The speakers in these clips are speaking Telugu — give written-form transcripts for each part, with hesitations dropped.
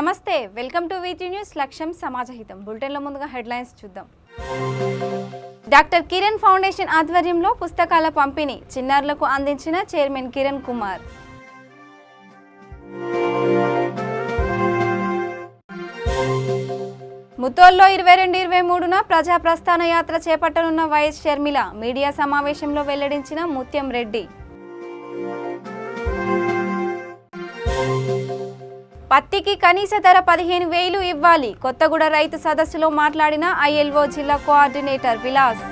నమస్తే, వెల్కమ్ టు వీటీ న్యూస్. లక్ష్యం సమాజహితం. బులెటిన్లో ముందుగా హెడ్లైన్స్ చూద్దాం. డాక్టర్ కిరణ్ ఫౌండేషన్ ఆధ్వర్యంలో పుస్తకాల పంపిణీ చిన్నారులకు అందించిన చైర్మన్ కిరణ్ కుమార్. ముతోల్లో 22-23న ప్రజా ప్రస్థాన యాత్ర చేపట్టనున్న వైఎస్ షర్మిల మీడియా సమావేశంలో వెల్లడించిన ముత్యం రెడ్డి. పత్తికి కనీస ధర 15,000 ఇవ్వాలి. కొత్తగూడ రైతు సదస్సులో మాట్లాడిన ఐఎల్ఓ జిల్లా కోఆర్డినేటర్ విలాస్.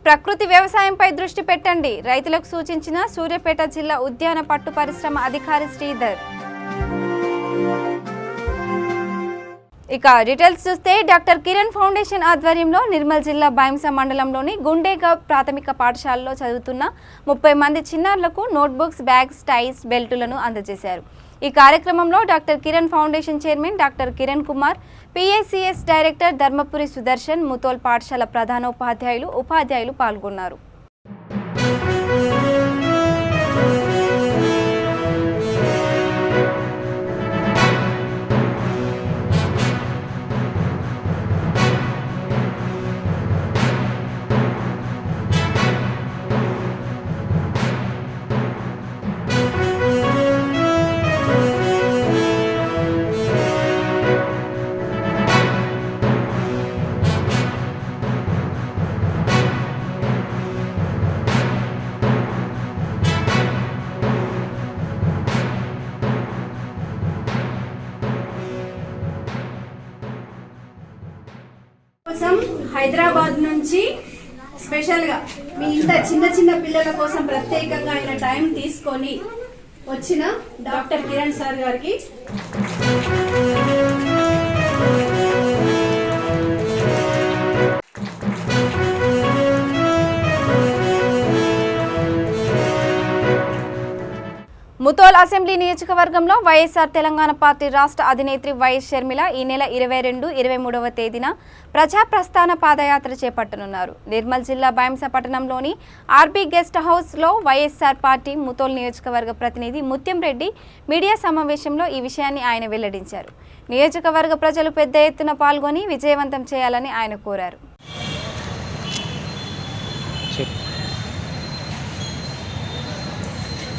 ప్రకృతి వ్యవసాయంపై దృష్టి పెట్టండి, రైతులకు సూచించిన సూర్యాపేట జిల్లా ఉద్యాన పట్టు పరిశ్రమ అధికారి శ్రీధర్. ఇక డీటెయిల్స్ చూస్తే, డాక్టర్ కిరణ్ ఫౌండేషన్ ఆధ్వర్యంలో నిర్మల్ జిల్లా బైంస మండలంలోని గుండేగావ్ ప్రాథమిక పాఠశాలలో చదువుతున్న 30 మంది చిన్నారులకు నోట్బుక్స్, బ్యాగ్స్, టైస్, బెల్టులను అందజేశారు. ఈ కార్యక్రమంలో doctor Kiran foundation chairman doctor Kiran Kumar, PACS director Dharmapuri Sudarshan, Mudhol పాఠశాల ప్రధానోపాధ్యాయులు, ఉపాధ్యాయులు పాల్గొన్నారు. హైదరాబాద్ నుంచి స్పెషల్ గా మీ ఇంత చిన్న పిల్లల కోసం ప్రత్యేకంగా ఆయన టైం తీసుకొని వచ్చిన డాక్టర్ కిరణ్ సార్ గారికి ముతోల్ అసెంబ్లీ నియోజకవర్గంలో వైఎస్ఆర్ తెలంగాణ పార్టీ రాష్ట్ర అధినేత్రి వైఎస్ షర్మిల ఈ నెల 22-23వ తేదీన ప్రజా ప్రస్థాన పాదయాత్ర చేపట్టనున్నారు. నిర్మల్ జిల్లా బైంస పట్టణంలోని ఆర్బీ గెస్ట్ హౌస్లో వైఎస్ఆర్ పార్టీ ముతోల్ నియోజకవర్గ ప్రతినిధి ముత్యం రెడ్డి మీడియా సమావేశంలో ఈ విషయాన్ని ఆయన వెల్లడించారు. నియోజకవర్గ ప్రజలు పెద్ద ఎత్తున పాల్గొని విజయవంతం చేయాలని ఆయన కోరారు.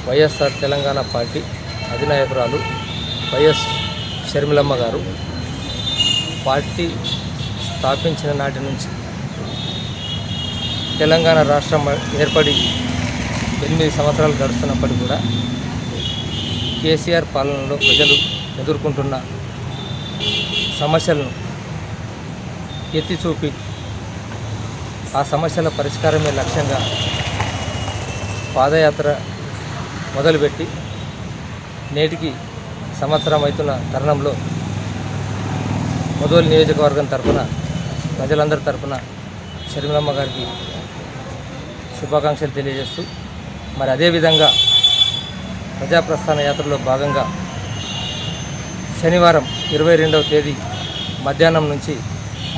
వైఎస్ఆర్ తెలంగాణ పార్టీ అధినాయకురాలు వైఎస్ షర్మిలమ్మ గారు పార్టీ స్థాపించిన నాటి నుంచి తెలంగాణ రాష్ట్రం ఏర్పడి 8 సంవత్సరాలు గడుస్తున్నప్పటికీ కూడా కేసీఆర్ పాలనలో ప్రజలు ఎదుర్కొంటున్న సమస్యలను ఎత్తి చూపి ఆ సమస్యల పరిష్కారమే లక్ష్యంగా పాదయాత్ర మొదలుపెట్టి నేటికి సంవత్సరం అవుతున్న తరుణంలో ముతోల్ నియోజకవర్గం తరఫున ప్రజలందరి తరఫున షర్మిలమ్మ గారికి శుభాకాంక్షలు తెలియజేస్తూ, మరి అదేవిధంగా ప్రజాప్రస్థాన యాత్రలో భాగంగా శనివారం 22వ తేదీ మధ్యాహ్నం నుంచి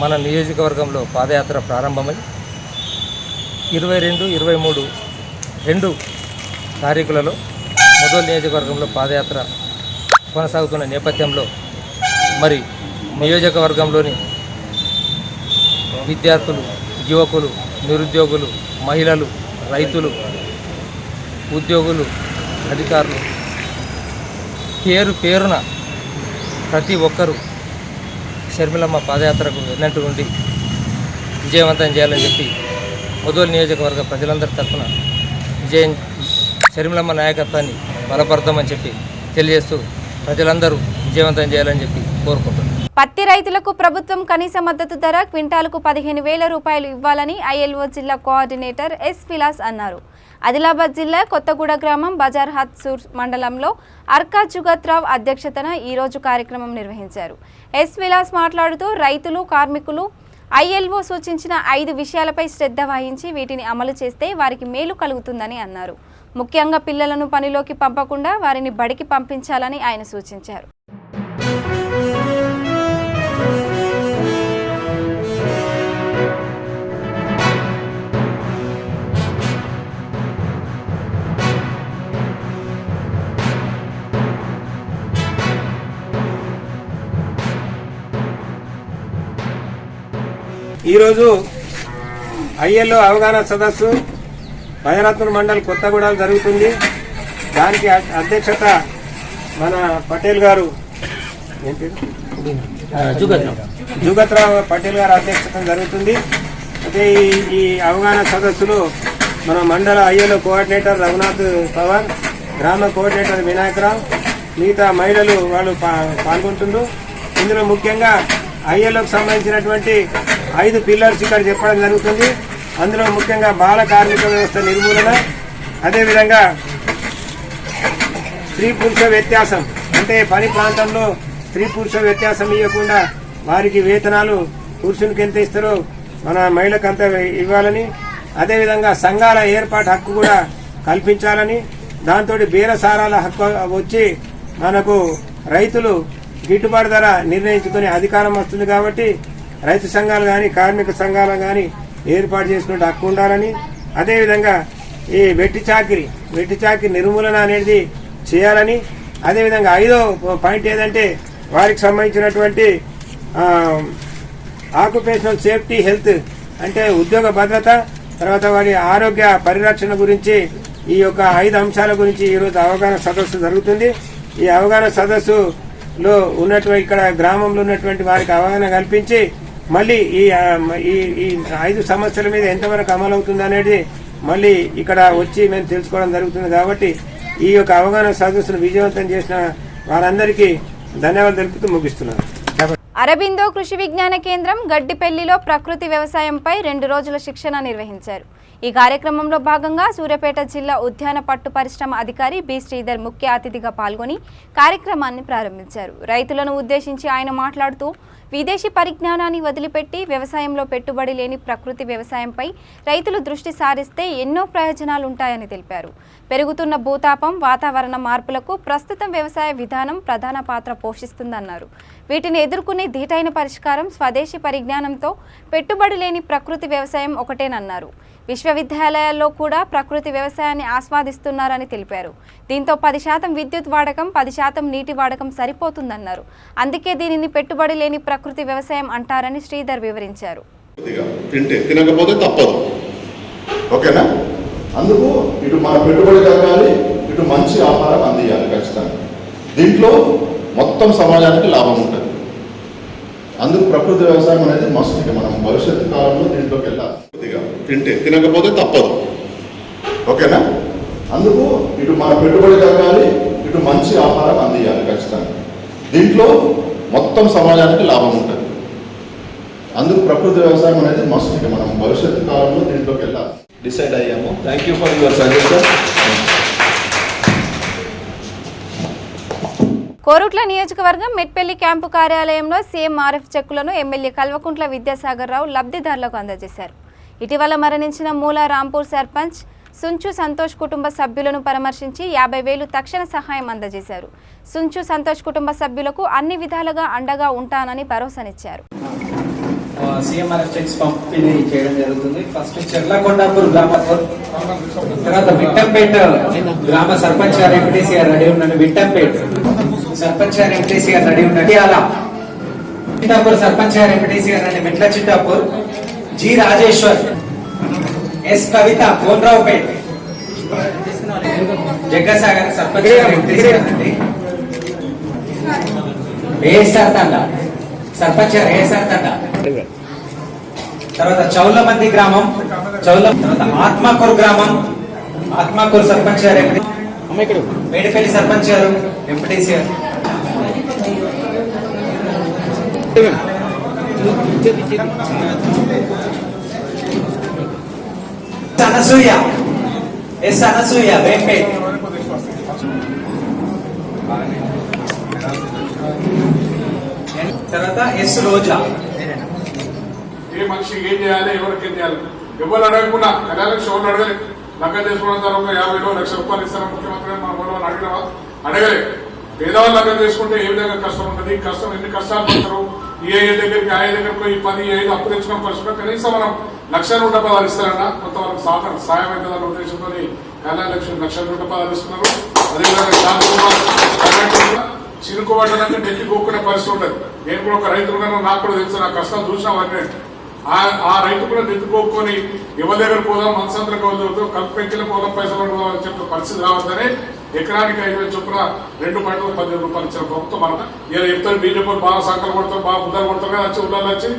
మన నియోజకవర్గంలో పాదయాత్ర ప్రారంభమై 22-23 2 తారీఖులలో ముతోల్ నియోజకవర్గంలో పాదయాత్ర కొనసాగుతున్న నేపథ్యంలో మరి నియోజకవర్గంలోని విద్యార్థులు, యువకులు, నిరుద్యోగులు, మహిళలు, రైతులు, ఉద్యోగులు, అధికారులు పేరున ప్రతి ఒక్కరూ షర్మిలమ్మ పాదయాత్రకు వెన్నట్టు ఉండి విజయవంతం చేయాలని చెప్పి ముతోల్ నియోజకవర్గ ప్రజలందరి తరఫున షర్మిలమ్మ నాయకత్వాన్ని బలపడతామని చెప్పి తెలియజేస్తూ ప్రజలందరూ విజయవంతం చేయాలని చెప్పి కోరుకుంటున్నారు. పత్తి రైతులకు ప్రభుత్వం కనీస మద్దతు ధర క్వింటాలకు 15,000 రూపాయలు ఇవ్వాలని ఐఎల్ఓ జిల్లా కోఆర్డినేటర్ ఎస్ విలాస్ అన్నారు. ఆదిలాబాద్ జిల్లా కొత్తగూడ గ్రామం బజార్ హత్సూర్ మండలంలో అర్కా జుగత్రావ్ అధ్యక్షతన ఈరోజు కార్యక్రమం నిర్వహించారు. ఎస్ విలాస్ మాట్లాడుతూ రైతులు, కార్మికులు ఐఎల్ఓ సూచించిన 5 విషయాలపై శ్రద్ధ వహించి వీటిని అమలు చేస్తే వారికి మేలు కలుగుతుందని అన్నారు. ముఖ్యంగా పిల్లలను పనిలోకి పంపకుండా వారిని బడికి పంపించాలని ఆయన సూచించారు. ఈరోజు ఐఎల్ఓ అవగాహన సదస్సు భైరత్నూర్ మండల్ కొత్తగూడెం జరుగుతుంది. దానికి అధ్యక్షత మన పటేల్ గారు జుగత్రావు పటేల్ గారు అధ్యక్షత జరుగుతుంది. అయితే ఈ అవగాహన సదస్సులో మన మండల ఐఎల్ఓ కోఆర్డినేటర్ రఘునాథ్ పవార్, గ్రామ కోఆర్డినేటర్ వినాయకరావు, మిగతా మహిళలు వాళ్ళు పాల్గొంటున్నారు. ఇందులో ముఖ్యంగా ఐఎల్ఓకి సంబంధించినటువంటి 5 పిల్లర్స్ ఇక్కడ చెప్పడం జరుగుతుంది. అందులో ముఖ్యంగా బాల కార్మిక వ్యవస్థ నిర్మూలన, అదేవిధంగా స్త్రీ పురుష వ్యత్యాసం, అంటే పని ప్రాంతంలో స్త్రీ పురుష వ్యత్యాసం ఇవ్వకుండా వారికి వేతనాలు పురుషునికి ఎంత ఇస్తారో మన మహిళకు అంత ఇవ్వాలని, అదేవిధంగా సంఘాల ఏర్పాటు హక్కు కూడా కల్పించాలని, దాంతో బేరసారాల హక్కు వచ్చి మనకు రైతులు గిట్టుబాటు ధర నిర్ణయించుకునే అధికారం వస్తుంది. కాబట్టి రైతు సంఘాలు కానీ కార్మిక సంఘాలు కానీ ఏర్పాటు చేసుకునే హక్కు ఉండాలని, అదేవిధంగా ఈ వెట్టి చాకిరి నిర్మూలన అనేది చేయాలని, అదేవిధంగా 5వ పాయింట్ ఏదంటే వారికి సంబంధించినటువంటి ఆక్యుపేషనల్ సేఫ్టీ హెల్త్, అంటే ఉద్యోగ భద్రత, తర్వాత వారి ఆరోగ్య పరిరక్షణ గురించి ఈ యొక్క 5 అంశాల గురించి ఈరోజు అవగాహన సదస్సు జరుగుతుంది. ఈ అవగాహన సదస్సులో ఉన్నటువంటి ఇక్కడ గ్రామంలో ఉన్నటువంటి వారికి అవగాహన కల్పించి మళ్ళీ ఈ 5 సమస్యల మీద ఎంతవరకు అమలు అవుతుంది అనేది మళ్ళీ ఇక్కడ వచ్చి మేము తెలుసుకోవడం జరుగుతుంది. కాబట్టి ఈ యొక్క అవగాహన సదస్సును విజయవంతం చేసిన వారందరికీ ధన్యవాదాలు తెలుపుతూ ముగిస్తున్నాను. అరబిందో కృషి విజ్ఞాన కేంద్రం గడ్డిపెల్లిలో ప్రకృతి వ్యవసాయంపై 2 రోజుల శిక్షణ నిర్వహించారు. ఈ కార్యక్రమంలో భాగంగా సూర్యాపేట జిల్లా ఉద్యాన పట్టు పరిశ్రమ అధికారి బి శ్రీధర్ ముఖ్య అతిథిగా పాల్గొని కార్యక్రమాన్ని ప్రారంభించారు. రైతులను ఉద్దేశించి ఆయన మాట్లాడుతూ విదేశీ పరిజ్ఞానాన్ని వదిలిపెట్టి వ్యవసాయంలో పెట్టుబడి లేని ప్రకృతి వ్యవసాయంపై రైతులు దృష్టి సారిస్తే ఎన్నో ప్రయోజనాలుంటాయని తెలిపారు. పెరుగుతున్న భూతాపం, వాతావరణ మార్పులకు ప్రస్తుతం వ్యవసాయ విధానం ప్రధాన పాత్ర పోషిస్తుందన్నారు. వీటిని ఎదుర్కొనే ధీటైన పరిష్కారం స్వదేశీ పరిజ్ఞానంతో పెట్టుబడి లేని ప్రకృతి వ్యవసాయం ఒకటేనన్నారు. విశ్వవిద్యాలయాల్లో కూడా ప్రకృతి వ్యవసాయాన్ని ఆస్వాదిస్తున్నారని తెలిపారు. దీంతో 10% విద్యుత్ వాడకం, 10% నీటి వాడకం సరిపోతుందన్నారు. అందుకే దీనిని పెట్టుబడి లేని ప్రకృతి వ్యవసాయం అంటారని శ్రీధర్ వివరించారు. తినకపోతే తప్పదు, ఓకేనా? అందుకు ఇటు మన పెట్టుబడి జరగాలి, ఇటు మంచి ఆహారం అందియాలి ఖచ్చితంగా. దీంట్లో మొత్తం సమాజానికి లాభం ఉంటుంది. అందుకు ప్రకృతి వ్యవసాయం అనేది మస్ట్. మనం భవిష్యత్తు కాలంలో దీంట్లోకి వెళ్ళాలి. తినకపోతే తప్పదు, ఓకేనా? అందుకు ఇటు మన పెట్టుబడి జరగాలి, ఇటు మంచి ఆహారం అందియాలి ఖచ్చితంగా. దీంట్లో మొత్తం సమాజానికి లాభం ఉంటుంది. అందుకు ప్రకృతి వ్యవసాయం అనేది మస్ట్. మనం భవిష్యత్తు కాలంలో దీంట్లోకి వెళ్ళాలి. డిసైడ్ అయ్యాము. Thank you for your suggestion. Korutla నియోజకవర్గం మెట్పల్లి క్యాంపు కార్యాలయంలో సీఎం ఆర్ఎఫ్ చెక్కులను ఎమ్మెల్యే కల్వకుంట్ల విద్యాసాగర్ రావు లబ్ధిదారులకు అందజేశారు. ఇటీవల మరణించిన మూల రాంపూర్ సర్పంచ్ సుంచు సంతోష్ కుటుంబ సభ్యులను పరామర్శించి 50,000 తక్షణ సహాయం అందజేశారు. సుంచు సంతోష్ కుటుంబ సభ్యులకు అన్ని విధాలుగా అండగా ఉంటానని భరోసానిచ్చారు. సీఎంఆర్ఎఫ్ చెక్స్ పంపిణీ చేయడం జరుగుతుంది. ఫస్ట్ చెర్లకొండాపూర్ గ్రామపూర్, తర్వాత విట్టంపేట గ్రామ సర్పంచ్ గారు ఎంపీటీసీ గారు రెడీ ఉన్నాడు. విట్టంపేట సర్పంచ్ గారు ఎంపీటీసీ గారు రెడీ ఉన్నాడు. చిట్టాపూర్ సర్పంచ్ గారు ఎంపీటీసీ గారు రండి. మెట్ల చిట్టాపూర్ జి రాజేశ్వర్, ఎస్ కవిత కోనరావుపేట్, జగ్గసాగర్ సర్పంచ్ గారు ఎంపీటీసీ గారు రండి. ఏఎస్ఆర్ తండా సర్పంచ్ గారు ఏఎస్ఆర్ తండా. తర్వాత చౌలమంది గ్రామం, తర్వాత ఆత్మకూరు గ్రామం, ఆత్మకూరు సర్పంచ్ గారు మేడిపల్లి సర్పంచ్ గారు ఎంపీటీసీ గారు. అనసూయ, ఎస్ అనసూయ వేంపేట్. తర్వాత ఎస్ రోజా. ఏ మనిషి ఏం చేయాలి, ఎవరికి ఏం చేయాలి, ఎవరు అడగకుండా కళ్యాణ్ షోలు అడగలే. లగ్గం చేసుకున్న తర్వాత 50,000 లక్ష రూపాయలు ఇస్తారా ముఖ్యమంత్రి మన మూలవాళ్ళు అడిగినవా? అడగలే. పేదవాళ్ళు లగ్గం చేసుకుంటే ఏ విధంగా కష్టం ఉంటుంది, కష్టం ఎన్ని కష్టాలు పడతారు. ఏ దగ్గరికి ఆ దగ్గరకు ఈ 10, 5 అప్పు తెచ్చుకున్న పరిస్థితి కనీసం మనం 1,110,000 ఇస్తారన్నా కొంతవరకు సాయం అవుతుందన్న ఉద్దేశంతో కళ్యాణ్ లక్ష్మి 1,110,000 ఇస్తున్నారు. అదేవిధంగా చినుకుబడ్డానంటే నెత్తి కోక్కునే పరిస్థితి ఉంటుంది. నేను కూడా ఒక రైతులుగా నాకు కూడా తెలుసు, నా కష్టాలు చూసిన వారిని ఆ రైతు కూడా నెత్తుకోకొని ఎవరి దగ్గర పోదాం మనసంతలకు వదులుతూ కలుపు పెంచిన పోదాం పైసలు అని చెప్పిన పరిస్థితి రావద్దని ఎకరానికి 5,000 చొప్పున 2 పంటలు 10,000 రూపాయలు ఇచ్చిన ప్రభుత్వం మనకు ఇలా చెప్తారు. బీజేపీ బాగా సంకలు కొడతారు, బాగా బుద్ధాలు కొడతారు కదా, వచ్చి ఊళ్ళో వచ్చి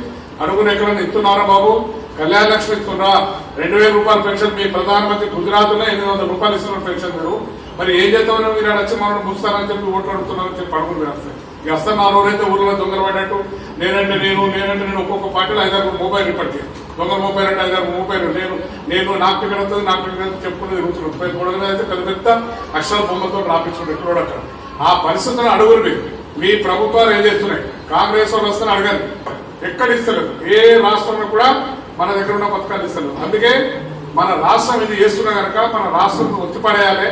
అడుగున ఎకరాన్ని ఇస్తున్నారా బాబు, కళ్యాణ లక్ష్మి ఇస్తున్నా, 2,000 రూపాయల పెన్షన్ మీ ప్రధానమంత్రి గుజరాత్ లో 800 రూపాయలు ఇస్తున్నారు పెన్షన్. మీరు మరి ఏం చేద్దామని మీరు వచ్చి మనం ముస్తారని చెప్పి ఓట్లు అడుగుతున్నారని చెప్పి అడుగులు వేస్తాయి. ఇక వస్తే 4 రోజులైతే ఊళ్ళో దొంగలు పడ్డట్టు నేనంటే నేను ఒక్కొక్క పార్టీలో 5-6 మొబైల్ ఇప్పటికీ దొంగల మొబైల్ అంటే 5-6 మొబైల్ నేను నాకు టికెట్ వస్తుంది నాకు టికెట్ చెప్పుకుని తిరుగుతున్నాను. కూడా అయితే పెద్ద పెద్ద అక్షర బొమ్మలతో రాపించుకుంటారు ఎక్కడో అక్కడ. ఆ పరిస్థితులను అడుగురు మీ ప్రభుత్వాలు ఏం చేస్తున్నాయి. కాంగ్రెస్ వాళ్ళు వస్తే అడగండి, ఎక్కడ ఇస్తలేదు. ఏ రాష్ట్రంలో కూడా మన దగ్గర ఉన్న పథకాలు ఇస్తలేదు. అందుకే మన రాష్ట్రం ఇది చేస్తున్నా కనుక మన రాష్ట్రం ఒత్తిపడేయాలి,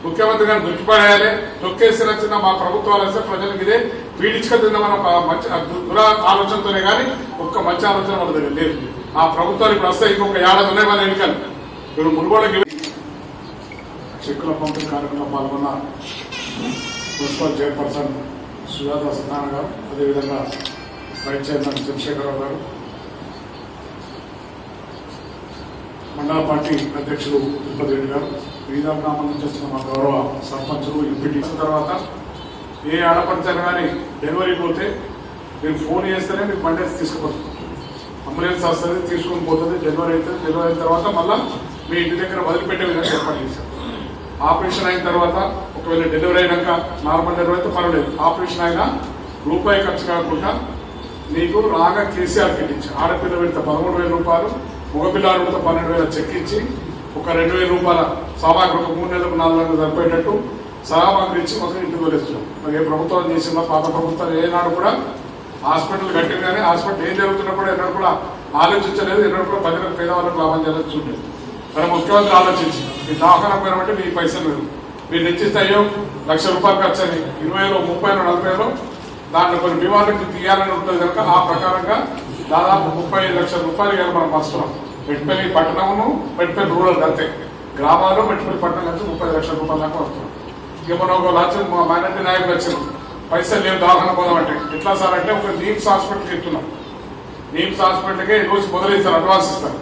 ముఖ్యమంత్రి గారిని దొక్కిపడేయాలి. దొక్కేసి వచ్చిన మా ప్రభుత్వాలు వస్తే ప్రజలకు ఇదే పీడించుక తిందామన్న మంచి దురా ఆలోచనతోనే కానీ ఒక్క మంచి ఆలోచన మన దగ్గర లేదు. ఆ ప్రభుత్వాలు ఇప్పుడు వస్తే ఇంకొక 7 ఉన్నాయి మన ఎన్నికలు. ఇప్పుడు మునుగోడకి చెక్కుల పంపిణీ కార్యక్రమంలో పాల్గొన్న మున్సిపల్ చైర్పర్సన్ సుజాత సత్యనారాయణ గారు, అదేవిధంగా వైస్ చైర్మన్ చంద్రశేఖరరావు గారు, మండల పార్టీ అధ్యక్షులు తిరుపతి రెడ్డి గారు, వివిధ గ్రామాల నుంచి వచ్చిన మా గౌరవ సర్పంచులు, ఎంపీటీ తర్వాత ఏ ఆడపడిచారు కానీ డెలివరీకి పోతే మీరు ఫోన్ చేస్తేనే మీకు బండి తీసుకుపోతుంది. అంబులెన్స్ వస్తుంది, తీసుకొని పోతుంది, డెలివరీ అవుతుంది. డెలివరీ అయిన తర్వాత మళ్ళీ మీ ఇంటి దగ్గర వదిలిపెట్టే విధంగా ఏర్పాటు చేశారు. ఆపరేషన్ అయిన తర్వాత ఒకవేళ డెలివరీ అయినాక నార్మల్ డెలివరీ అయితే పర్వాలేదు, ఆపరేషన్ అయినా రూపాయి ఖర్చు కాకుండా నీకు రాగా కేసీఆర్ కిట్ ఇచ్చి ఆడపిల్ల పెడితే 13,000 రూపాయలు, మగపిల్లాడు పెడితే 12,000 చెక్ ఇచ్చి ఒక 2,000 రూపాయల సామాగ్రి ఒక 3 నెలలకు 4 నెలలకు సరిపోయేటట్టు సామాగ్రి ఇచ్చి మొత్తం ఇంటికి వదిలేస్తున్నాం. మరి ఏ ప్రభుత్వం చేసిందో పాత ప్రభుత్వాలు ఏనాడు కూడా హాస్పిటల్ కట్టింది కానీ హాస్పిటల్ ఏం జరుగుతున్నా కూడా ఎన్నడూ కూడా ఆలోచించలేదు. ఎన్నడూ కూడా ప్రజలకు పేదవాళ్ళకు లాభం చేయాలని చూడలేదు. మరి ముఖ్యమంత్రి ఆలోచించి మీ దవాఖాన పోయినట్టే మీ పైసలు లేదు, మీరు నిశ్చిత అయ్యో 1,00,000 రూపాయలు ఖర్చు అని 20,000, 30,000, 40,000 దాంట్లో కొన్ని బీమాలకు తీయాలని ఉంటుంది కనుక ఆ ప్రకారంగా దాదాపు 35 లక్షల రూపాయలు ఇవ్వాలి మనం వస్తున్నాం. మెట్పల్లి పట్టణమును మెట్పల్లి రూరల్ అంతే, గ్రామాల్లో మెట్పల్లి పట్టణం నుంచి 30 లక్షల రూపాయల దాకా వస్తున్నాం. ఇక మనం ఒక లక్ష మైనార్టీ నాయకులు వచ్చారు, పైసలు లేవు దవాఖాన పోదామంటే ఎట్లా సార్ అంటే ఒక నీమ్స్ హాస్పిటల్కి ఇస్తున్నాం. నీమ్స్ హాస్పిటల్కి రోజు మొదలైస్తారు, అడ్వాన్స్ ఇస్తారు.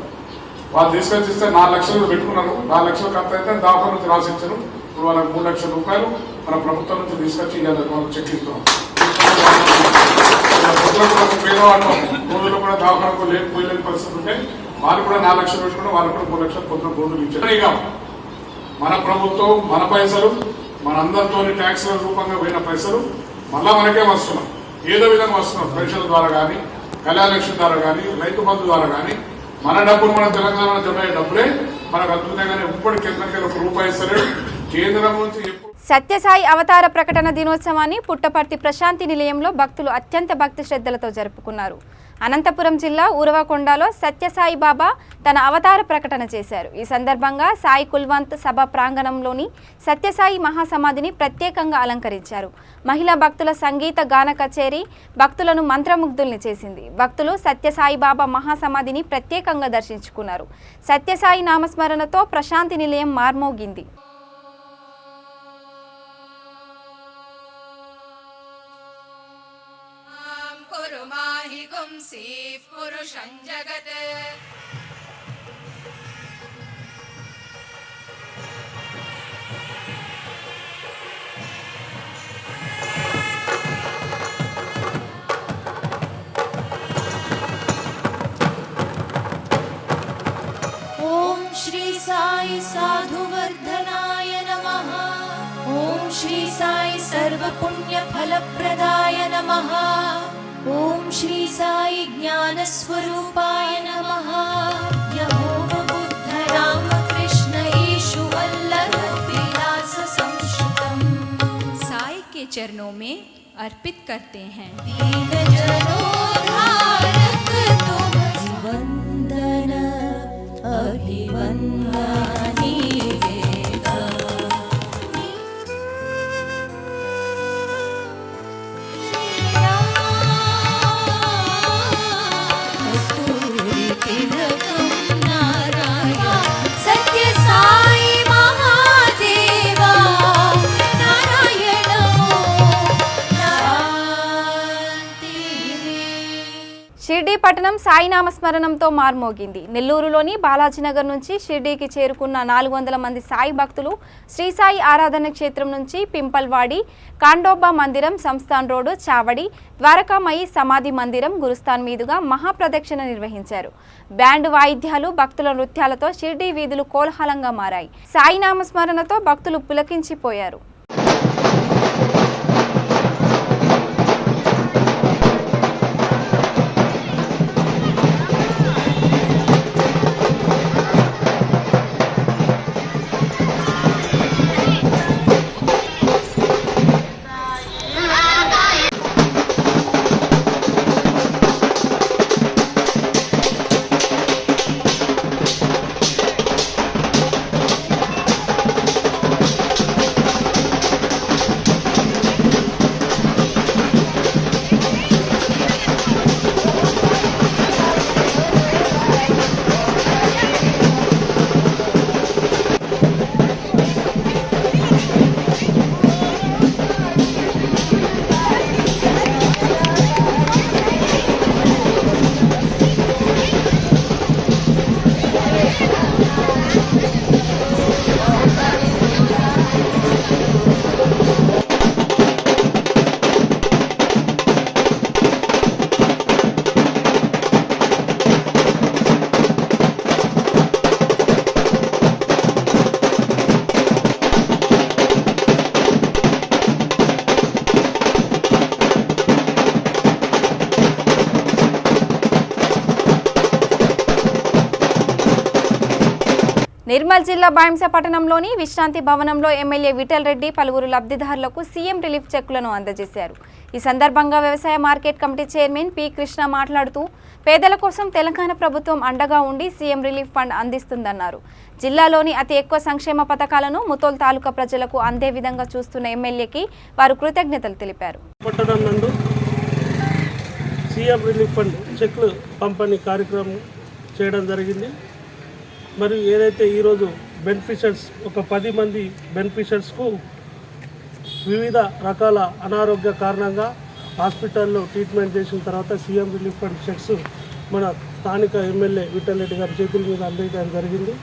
వాళ్ళు తీసుకొచ్చి ఇస్తే 4 లక్షలు పెట్టుకున్నారు. 4 లక్షలు ఖర్చు అయితే దవాఖాన నుంచి రాసిచ్చారు. ఇప్పుడు వాళ్ళకి 3 లక్షల రూపాయలు మన ప్రభుత్వం నుంచి తీసుకొచ్చి వాళ్ళకి చెక్ ఇస్తున్నాం. పేదవాళ్ళు రోజుల్లో కూడా దవాఖానకు పోయలేని పరిస్థితి ఉంటే వాళ్ళు కూడా 4 లక్షలు పెట్టుకుని వాళ్ళు కూడా 3 లక్షలు పొద్దున రోజులు ఇచ్చారు. మన ప్రభుత్వం మన పైసలు మనందరితో ట్యాక్స్ల రూపంగా పోయిన పైసలు మళ్ళా మనకే వస్తున్నాం. ఏదో విధంగా వస్తున్నాం, పెన్షన్ల ద్వారా కానీ, కళ్యాణ లక్ష్మి ద్వారా కానీ, రైతు బంధు ద్వారా కానీ. మన డబ్బులు మన తెలంగాణ జమ అయ్యే డబ్బులే మనకు అందుతున్నాయి కానీ ఎప్పుడు కేంద్రానికి 1 రూపాయి ఇస్తలేడు. కేంద్రం నుంచి సత్యసాయి అవతార ప్రకటన దినోత్సవాన్ని పుట్టపర్తి ప్రశాంతి నిలయంలో భక్తులు అత్యంత భక్తి శ్రద్ధలతో జరుపుకున్నారు. అనంతపురం జిల్లా ఊరవకొండలో సత్యసాయి బాబా తన అవతార ప్రకటన చేశారు. ఈ సందర్భంగా సాయి కుల్వంత్ సభ ప్రాంగణంలోని సత్యసాయి మహాసమాధిని ప్రత్యేకంగా అలంకరించారు. మహిళా భక్తుల సంగీత గాన కచేరీ భక్తులను మంత్రముగ్ధుల్ని చేసింది. భక్తులు సత్యసాయి బాబా మహాసమాధిని ప్రత్యేకంగా దర్శించుకున్నారు. సత్యసాయి నామస్మరణతో ప్రశాంతి నిలయం మార్మోగింది. పురుషం జగత్ ఓం శ్రీ సాయి సాధువర్ధనాయ నమః. ఓం శ్రీ సాయి సర్వపుణ్య ఫలప్రదాయ నమః. ఓం శ్రీ సాయి జ్ఞానస్వరూపాయ నమః. యహోవా బుద్ధ రామ కృష్ణ యేషు వల్లభ విలాస సంశ్రుతం साई के चरणों में अर्पित करते हैं. दीन जनोद्धारक तुम वंदन अभिवंदनी देवा. सत्य साई महादेवा नारायण షిర్డీ పట్టణం సాయినామ స్మరణంతో మార్మోగింది. నెల్లూరులోని బాలాజీనగర్ నుంచి షిర్డీకి చేరుకున్న 400 మంది సాయి భక్తులు శ్రీ సాయి ఆరాధన క్షేత్రం నుంచి పింపల్వాడి, కాండోబా మందిరం, సంస్థాన్ రోడ్డు, చావడి, ద్వారకామయి సమాధి మందిరం, గురుస్థాన్ మీదుగా మహాప్రదక్షిణ నిర్వహించారు. బ్యాండ్ వాయిద్యాలు, భక్తుల నృత్యాలతో షిర్డీ వీధులు కోలాహలంగా మారాయి. సాయినామ స్మరణతో భక్తులు పులకించిపోయారు. నిర్మల్ జిల్లా బాయింస పట్టణంలోని విశ్రాంతి భవనంలో ఎమ్మెల్యే విఠల్ రెడ్డి పలువురు లబ్ధిదారులకు సీఎం రిలీఫ్ చెక్కులను అందజేశారు. ఈ సందర్భంగా వ్యవసాయ market committee chairman P Krishna మాట్లాడుతూ పేదల కోసం తెలంగాణ ప్రభుత్వం అండగా ఉండి సీఎం రిలీఫ్ ఫండ్ అందిస్తుందన్నారు. జిల్లాలోని అతి ఎక్కువ సంక్షేమ పథకాలను ముతోల్ తాలూకా ప్రజలకు అందే విధంగా చూస్తున్న ఎమ్మెల్యేకి వారు కృతజ్ఞతలు తెలిపారు. పట్టణం నందు సీఎం రిలీఫ్ ఫండ్ చెక్లు పంపిణీ కార్యక్రమం చేయడం జరిగింది. మరియు ఏదైతే ఈరోజు బెనిఫిషియర్స్ ఒక 10 మంది బెనిఫిషియర్స్కు వివిధ రకాల అనారోగ్య కారణంగా హాస్పిటల్లో ట్రీట్మెంట్ చేసిన తర్వాత సీఎం రిలీఫ్ ఫండ్ చెక్స్ మన స్థానిక ఎమ్మెల్యే విఠల్ రెడ్డి గారి చేతుల మీద అందించడం జరిగింది.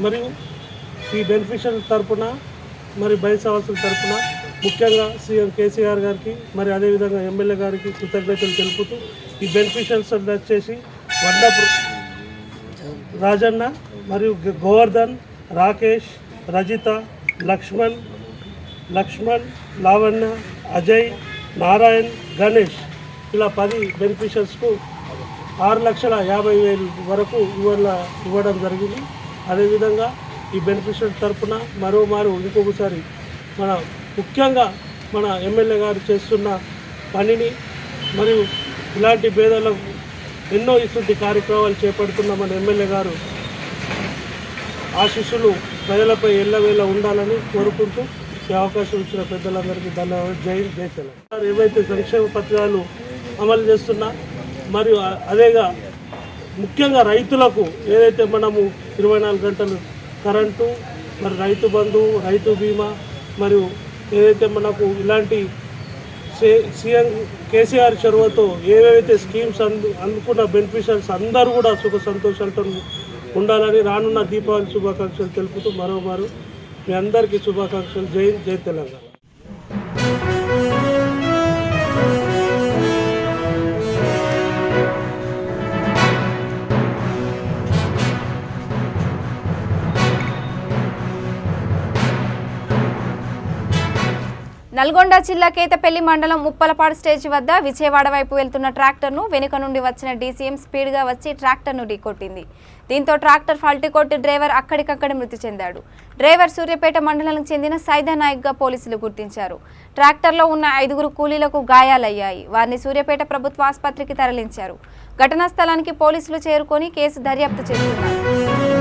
మరియు ఈ బెనిఫిషియర్ తరఫున మరి బయసవాసుల తరఫున ముఖ్యంగా సీఎం కేసీఆర్ గారికి మరి అదేవిధంగా ఎమ్మెల్యే గారికి కృతజ్ఞతలు తెలుపుతూ ఈ బెనిఫిషియర్స్ వచ్చేసి రాజన్న మరియు గోవర్ధన్, రాకేష్, రజిత, లక్ష్మణ్, లావణ్య, అజయ్, నారాయణ్, గణేష్ ఇలా 10 బెనిఫిషియర్స్కు 6,50,000 వరకు ఇవ్వడం జరిగింది. అదేవిధంగా ఈ బెనిఫిషియర్ తరఫున మరోమారు ఇంకొకసారి ముఖ్యంగా మన ఎమ్మెల్యే గారు చేస్తున్న పనిని మరియు ఇలాంటి పేదలకు ఎన్నో ఇటువంటి కార్యక్రమాలు చేపడుతున్న మన ఎమ్మెల్యే గారు ఆశీస్సులు ప్రజలపై ఎల్లవేళ ఉండాలని కోరుకుంటూ ఈ అవకాశం ఇచ్చిన పెద్దలందరికీ ధన్యవాదాలు. జై తెలంగాణ. ఏవైతే సంక్షేమ పథకాలు అమలు చేస్తున్నా మరియు అదేగా ముఖ్యంగా రైతులకు ఏదైతే మనము 24 గంటలు కరెంటు, మరి రైతు బంధు, రైతు బీమా మరియు ఏదైతే మనకు ఇలాంటి సీఎం కేసీఆర్ చొరవతో ఏవైతే స్కీమ్స్ అందుకున్న బెనిఫిషియర్స్ అందరూ కూడా సుఖ సంతోషాలతో ఉండాలని రానున్న దీపావళి శుభాకాంక్షలు తెలుపుతూ మరోమారు మీ అందరికీ శుభాకాంక్షలు. జై తెలంగాణ. నల్గొండ జిల్లా కేతపల్లి మండలం ఉప్పలపాడు స్టేజి వద్ద విజయవాడ వైపు వెళ్తున్న ట్రాక్టర్ను వెనుక నుండి వచ్చిన డీసీఎం స్పీడ్గా వచ్చి ట్రాక్టర్ను ఢీకొట్టింది. దీంతో ట్రాక్టర్ ఫాల్టీ కొట్టి డ్రైవర్ అక్కడికక్కడ మృతి చెందాడు. డ్రైవర్ సూర్యాపేట మండలానికి చెందిన సైదానాయక్గా పోలీసులు గుర్తించారు. ట్రాక్టర్లో ఉన్న 5 కూలీలకు గాయాలయ్యాయి. వారిని సూర్యాపేట ప్రభుత్వ ఆసుపత్రికి తరలించారు. ఘటనా స్థలానికి పోలీసులు చేరుకొని కేసు దర్యాప్తు చేస్తున్నారు.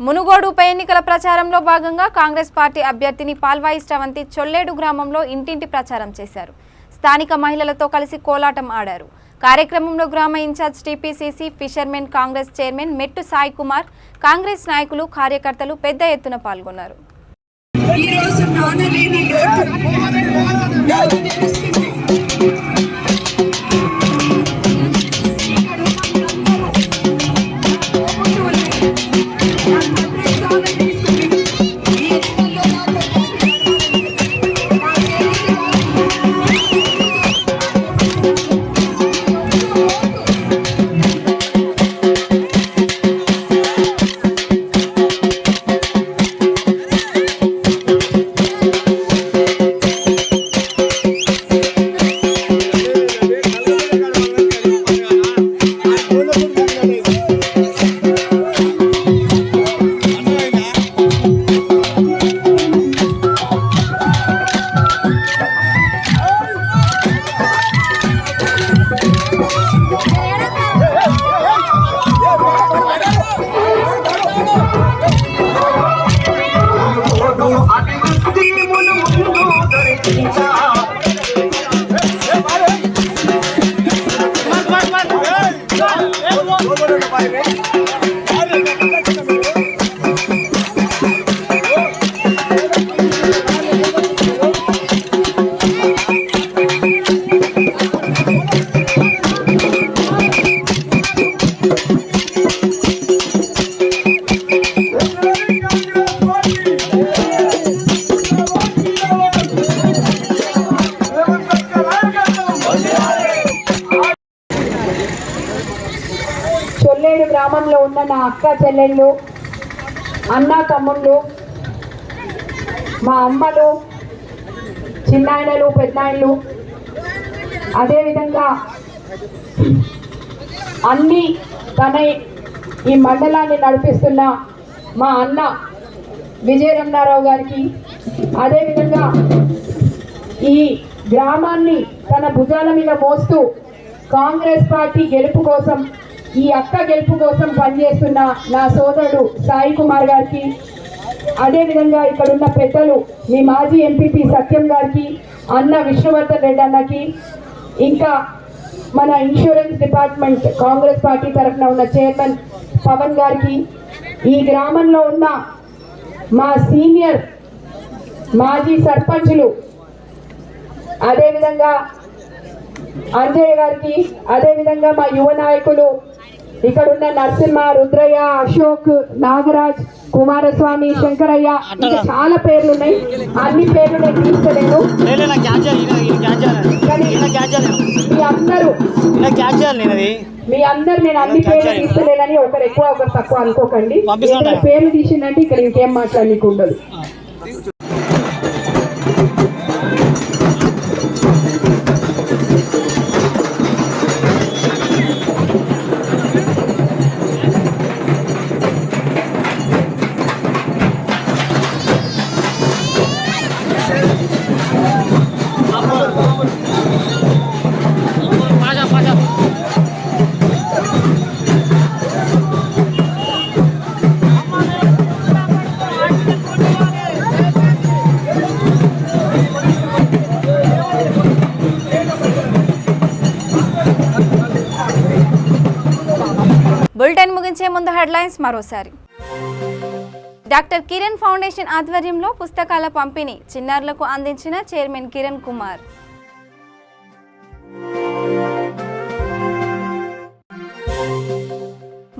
మునుగోడు ఉప ఎన్నికల ప్రచారంలో భాగంగా కాంగ్రెస్ పార్టీ అభ్యర్థిని పాల్వాయి శ్రవంతి చొల్లేడు గ్రామంలో ఇంటింటి ప్రచారం చేశారు. స్థానిక మహిళలతో కలిసి కోలాటం ఆడారు. కార్యక్రమంలో గ్రామ in charge TPCC fishermen Congress chairman Mettu Sai Kumar, Congress నాయకులు, కార్యకర్తలు పెద్ద ఎత్తున పాల్గొన్నారు. చొల్లేడు గ్రామంలో ఉన్న నా అక్క చెల్లెళ్ళు, అన్న తమ్ముళ్ళు, మా అమ్మలు, చిన్నాయనలు, పెద్దనాయనలు, అదేవిధంగా అన్ని తన ఈ మండలాన్ని నడిపిస్తున్న మా అన్న విజయరమణారావు గారికి, అదేవిధంగా ఈ గ్రామాన్ని తన భుజాల మీద మోస్తూ కాంగ్రెస్ పార్టీ గెలుపు కోసం, ఈ అక్క గెలుపు కోసం పనిచేస్తున్న నా సోదరుడు సాయి కుమార్ గారికి, అదేవిధంగా ఇక్కడున్న పెద్దలు మీ మాజీ ఎంపీపీ సత్యం గారికి, అన్న విష్ణువర్ధన్ రెడ్డి అన్నకి, ఇంకా మన ఇన్సూరెన్స్ డిపార్ట్మెంట్ కాంగ్రెస్ పార్టీ తరఫున ఉన్న చైర్మన్ పవన్ గారికి, ఈ గ్రామంలో ఉన్న మా సీనియర్ మాజీ సర్పంచులు, అదేవిధంగా అంజయ్య గారికి, అదేవిధంగా మా యువ నాయకులు ఇక్కడున్న నరసింహ, రుద్రయ్య, అశోక్, నాగరాజ్, కుమారస్వామి, శంకరయ్య, ఇంకా చాలా పేర్లు ఉన్నాయి. అన్ని పేర్లు నేను తీసుకోలేను. మీ అందరూ నేను అన్ని పేర్లు తీసుకోలేనని ఒకరు ఎక్కువ ఒకరు తక్కువ అనుకోకండి. పేర్లు తీసిందంటే ఇక్కడ ఇంకేం మాట్లాడనీకు ఉండదు. బులెటిన్ ముగించే ముందు హెడ్లైన్స్ మరోసారి. డాక్టర్ కిరణ్ ఫౌండేషన్ ఆధ్వర్యంలో పుస్తకాల పంపిణీ చిన్నారులకు అందించిన చైర్మన్ కిరణ్ కుమార్.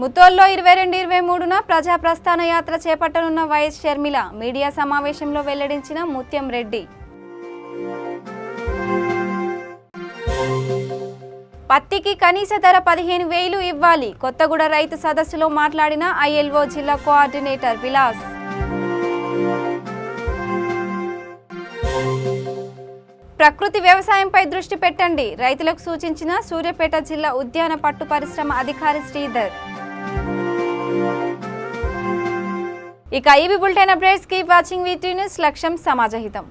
ముతోల్లో 22-23న ప్రజా ప్రస్థాన యాత్ర చేపట్టనున్న వైఎస్ షర్మిల మీడియా సమావేశంలో వెల్లడించిన ముత్యం రెడ్డి. పత్తికి కనీస ధర 15,000 ఇవ్వాలి, కొత్తగూడ రైతు సదస్సులో మాట్లాడిన ఐఎల్ఓ జిల్లా కోఆర్డినేటర్ విలాస్. ప్రకృతి వ్యవసాయంపై దృష్టి పెట్టండి, రైతులకు సూచించిన సూర్యాపేట జిల్లా ఉద్యాన పట్టు పరిశ్రమ అధికారి శ్రీధర్. ఇక ఈవి bulletin updates, keep watching VT news. లక్ష్యం సమాజహితం.